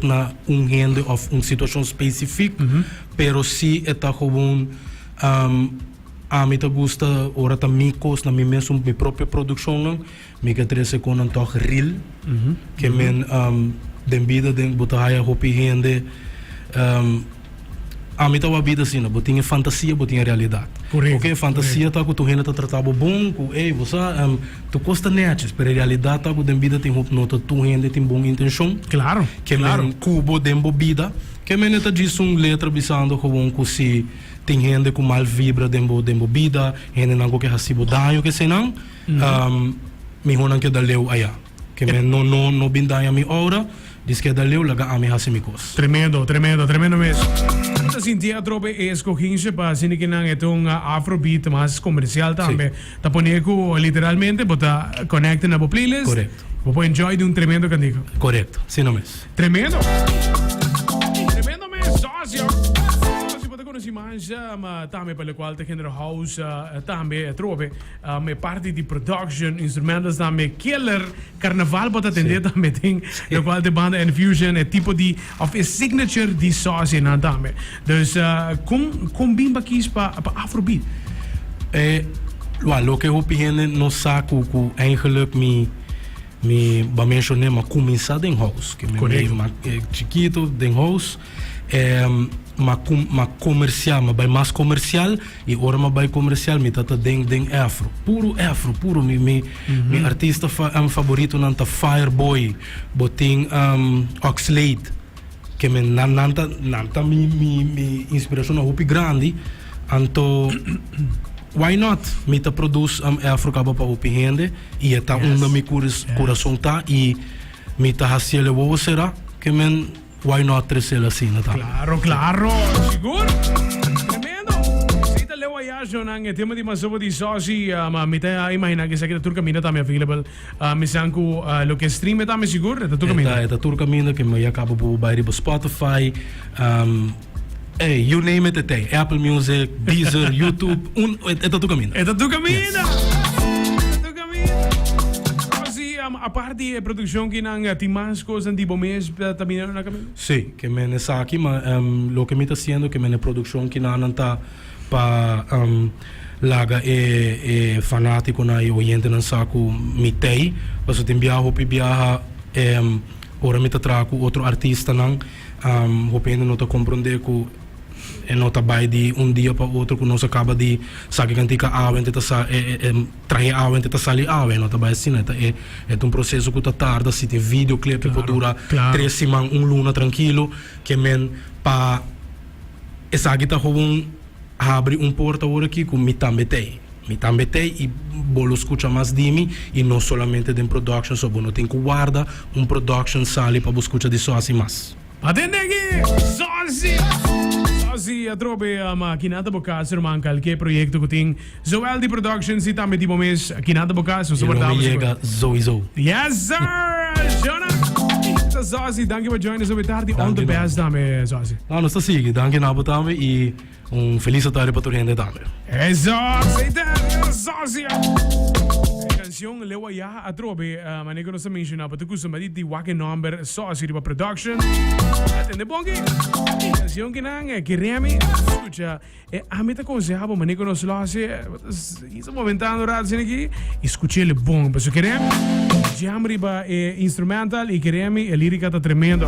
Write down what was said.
na gente of situação específica, pero si está gewoon a mim te gusta ora também cos na mim mesmo minha própria produção me que trece com um toque real que men den vida den botaya hopi gente a mim tava vida assim, botinha fantasia, botinha realidade. Correto. Ok, fantasia tá com tu gente tá tratado bom, com você tu costa netes, pero realidade tá com den vida tem hope nota tu gente tem boa intenção. Claro. Que men cubo den bobida, que men tá diz letra bisando com se tem gente com mal vibra den bobida, gente não que recibo dano que se não, me honan que daleu aya. Que men no bindanha mi hora, diz que daleu laga a mi hasimikos. Tremendo mesmo. Assim, teatro é escogindo para assim que não é um afrobeat mais comercial também. Tá ponego literalmente, bota conecta na playlist. Correto. Vou enjoy de um tremendo candido. Correto, sim não mesmo. Tremendo mesmo, sócio. Se pode conhecer mais, também pelo qual tem género house, também trove, me parte de production, instrumentos também, killer, carnaval pode atender também tem, no qual de banda Infusion é tipo de, of a signature de sócio na também. Dus, combina aqui para Afrobeat. Lo que eu penso no saco, que eigenlijk me mencionei, mas começar den house, que me chiquito den house, ma comercial, ma mais comercial e ora ma by comercial me tata den afro, puro mi artista favorito nanta Fireboy, boting Oxlade, que me nanta mi inspiração na hopi grande, anto why not? Me ta produz afro cabo pa hopi gente e tá da mi coração tá e me ta hasiele wo será que men why not tresela assim, tá? Claro, seguro? Tremendo! Sita leu aí, Jonan, e tema de masobo de soci, me tá imaginar que essa aqui é tur caminho também available, me sanco lo que stream também seguro, é tur caminho? É tur caminho que me acaba por bairi por Spotify, you name it, tem Apple Music, Deezer, YouTube, é tur caminho. É tur caminho! A parte de produção que não tem mais coisas tipo mês também na caminho? Sim, que me nessa aqui, mas lo que me está sendo que me produção que não está para laga fanático na e oyente não saco mitei, mas tem viaja ora me trago outro artista não, hopendo não tá compreender que não tá vai de dia para outro que nós acaba de sabe que antiga água tá trazer água tá sair água não tá vai assim é processo que tá tarda se tem videoclipe que dura 3 semanas luna tranquilo que men pa essa aqui tá com abre porta agora aqui com me também e bolo escuta mais de mim e não somente de production só não tem que guarda production sali para escuta de só assim mais atende aqui Sozi a trobe kinada bokas man qualquer projeto que tem Zoel de Productions e também tipo mês kinada bokas so verdade chega Zoizo. Yes sir Jonah Sozi danke por join us over tarde on the best também Sozi não está sigue danke na botame e feliz tarde para toda gente também Sozi canção leu aí a trobe mas não se menciona para tu costuma de Wacken Number Sozi de Production atende bom que canção que não que remi escuta a mim tá aconselhava mas não se lá se isso momentando rádio aqui escute ele bom porque queremos jamriba instrumental e queremos a lírica tá tremendo